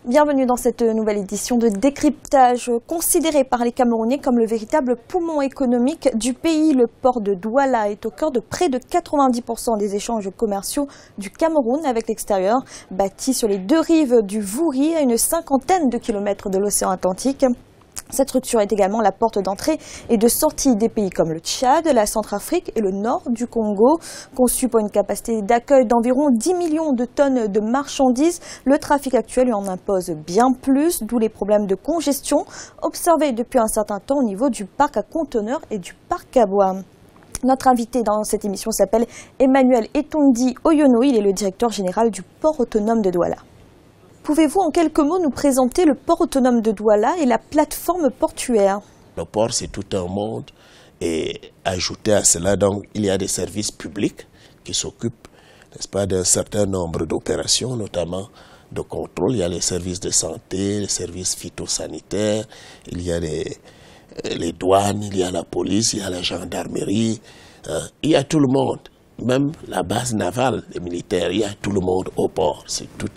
Bienvenue dans cette nouvelle édition de décryptage. Considéré par les Camerounais comme le véritable poumon économique du pays, le port de Douala est au cœur de près de 90% des échanges commerciaux du Cameroun avec l'extérieur. Bâti sur les deux rives du Vouri, à une cinquantaine de kilomètres de l'océan Atlantique. Cette structure est également la porte d'entrée et de sortie des pays comme le Tchad, la Centrafrique et le nord du Congo. Conçu pour une capacité d'accueil d'environ 10 millions de tonnes de marchandises, le trafic actuel lui en impose bien plus, d'où les problèmes de congestion observés depuis un certain temps au niveau du parc à conteneurs et du parc à bois. Notre invité dans cette émission s'appelle Emmanuel Etondi Oyono, il est le directeur général du port autonome de Douala. Pouvez-vous en quelques mots nous présenter le port autonome de Douala et la plateforme portuaire? Le port, c'est tout un monde et ajouté à cela, donc, il y a des services publics qui s'occupent, n'est-ce pas, d'un certain nombre d'opérations, notamment de contrôle. Il y a les services de santé, les services phytosanitaires, il y a les douanes, il y a la police, il y a la gendarmerie, il y a tout le monde. Même la base navale, les militaires, il y a tout le monde au port. C'est tout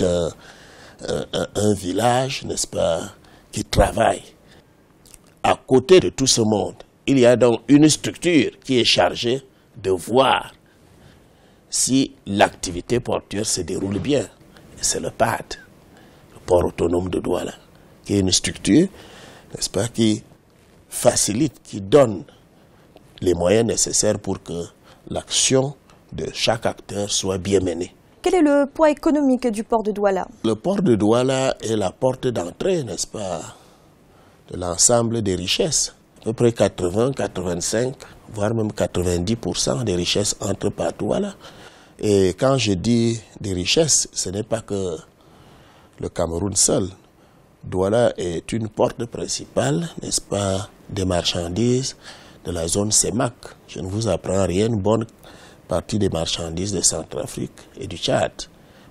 un village, n'est-ce pas, qui travaille. À côté de tout ce monde, il y a donc une structure qui est chargée de voir si l'activité portuaire se déroule bien. C'est le PAD, le port autonome de Douala, qui est une structure, n'est-ce pas, qui facilite, qui donne les moyens nécessaires pour que l'action de chaque acteur soit bien menée. Quel est le poids économique du port de Douala? Le port de Douala est la porte d'entrée, n'est-ce pas, de l'ensemble des richesses. À peu près 80, 85, voire même 90% des richesses entrent par Douala. Et quand je dis des richesses, ce n'est pas que le Cameroun seul. Douala est une porte principale, n'est-ce pas, des marchandises de la zone CEMAC. Je ne vous apprends rien, une bonne partie des marchandises de Centrafrique et du Tchad,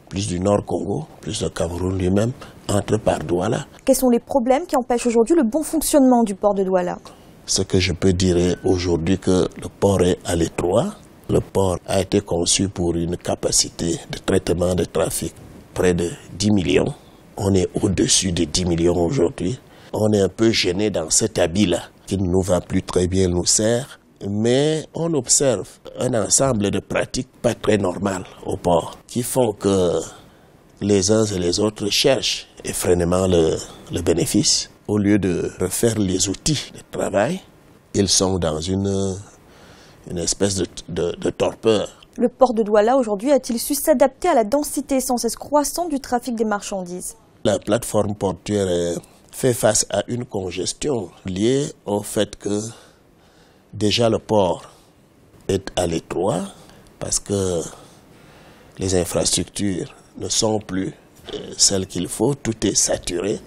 plus du Nord Congo, plus le Cameroun lui-même, entre par Douala. Quels sont les problèmes qui empêchent aujourd'hui le bon fonctionnement du port de Douala? Ce que je peux dire aujourd'hui, que le port est à l'étroit. Le port a été conçu pour une capacité de traitement de trafic près de 10 millions. On est au-dessus de 10 millions aujourd'hui. On est un peu gêné dans cet habit-là, qui ne nous va plus très bien, nous sert. Mais on observe un ensemble de pratiques pas très normales au port, qui font que les uns et les autres cherchent effrénément le bénéfice. Au lieu de refaire les outils de travail, ils sont dans une espèce de torpeur. Le port de Douala aujourd'hui a-t-il su s'adapter à la densité sans cesse croissante du trafic des marchandises? La plateforme portuaire fait face à une congestion liée au fait que déjà le port est à l'étroit parce que les infrastructures ne sont plus celles qu'il faut, tout est saturé.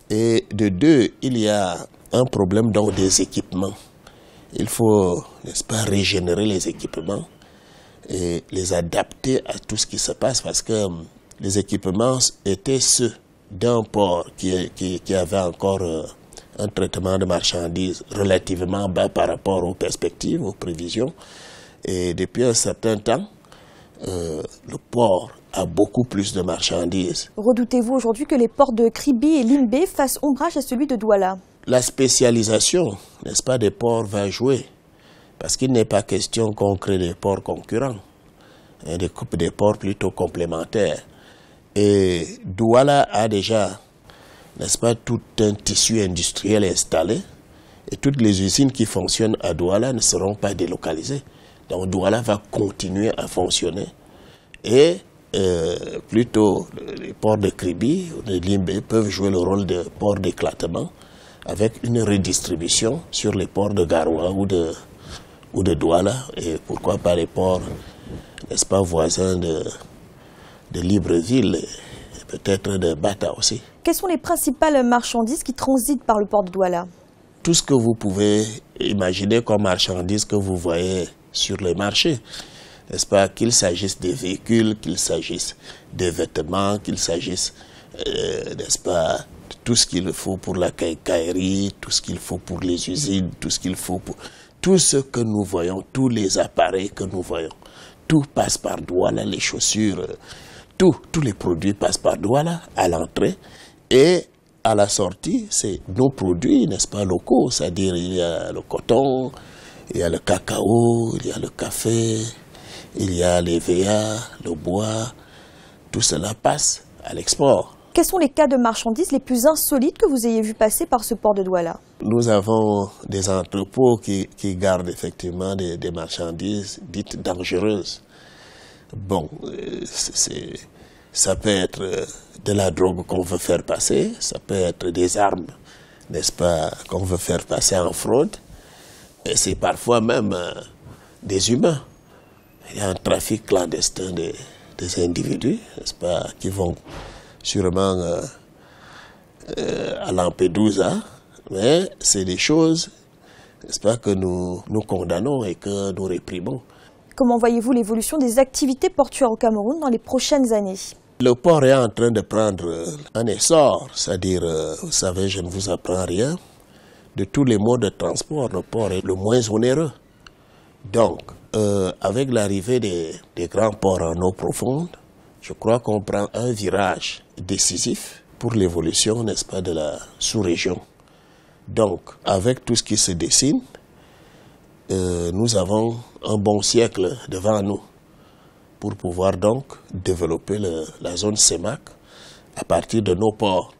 Et de deux, il y a un problème donc des équipements. Il faut, n'est-ce pas, régénérer les équipements et les adapter à tout ce qui se passe parce que les équipements étaient ceux d'un port qui avait encore un traitement de marchandises relativement bas par rapport aux perspectives, aux prévisions. Et depuis un certain temps, le port a beaucoup plus de marchandises. Redoutez-vous aujourd'hui que les ports de Kribi et Limbe fassent ombrage à celui de Douala? La spécialisation, n'est-ce pas, des ports va jouer. Parce qu'il n'est pas question qu'on crée des ports concurrents, hein, des ports plutôt complémentaires. Et Douala a déjà, n'est-ce pas, tout un tissu industriel installé. Et toutes les usines qui fonctionnent à Douala ne seront pas délocalisées. Donc Douala va continuer à fonctionner. Et plutôt les ports de Kribi ou de Limbe peuvent jouer le rôle de port d'éclatement avec une redistribution sur les ports de Garoua ou de Douala. Et pourquoi pas les ports, n'est-ce pas, voisins de Libreville et peut-être de Bata aussi. Quelles sont les principales marchandises qui transitent par le port de Douala? Tout ce que vous pouvez imaginer comme marchandises que vous voyez sur les marchés, n'est-ce pas, qu'il s'agisse des véhicules, qu'il s'agisse des vêtements, qu'il s'agisse, n'est-ce pas, de tout ce qu'il faut pour la quincaillerie, tout ce qu'il faut pour les usines, tout ce qu'il faut pour... Tout ce que nous voyons, tous les appareils que nous voyons, tout passe par Douala, les chaussures, tous les produits passent par Douala à l'entrée et à la sortie, c'est nos produits, n'est-ce pas, locaux. C'est-à-dire, il y a le coton, il y a le cacao, il y a le café, il y a les VA, le bois. Tout cela passe à l'export. Quels sont les cas de marchandises les plus insolites que vous ayez vu passer par ce port de Douala? Nous avons des entrepôts qui gardent effectivement des marchandises dites dangereuses. Bon, ça peut être de la drogue qu'on veut faire passer, ça peut être des armes, n'est-ce pas, qu'on veut faire passer en fraude, et c'est parfois même des humains. Il y a un trafic clandestin des individus, n'est-ce pas, qui vont sûrement à Lampedusa, mais c'est des choses, n'est-ce pas, que nous condamnons et que nous réprimons. Comment voyez-vous l'évolution des activités portuaires au Cameroun dans les prochaines années? Le port est en train de prendre un essor, c'est-à-dire, vous savez, je ne vous apprends rien. De tous les modes de transport, le port est le moins onéreux. Donc, avec l'arrivée des grands ports en eau profonde, je crois qu'on prend un virage décisif pour l'évolution, n'est-ce pas, de la sous-région. Donc, avec tout ce qui se dessine, nous avons un bon siècle devant nous pour pouvoir donc développer la zone CEMAC à partir de nos ports.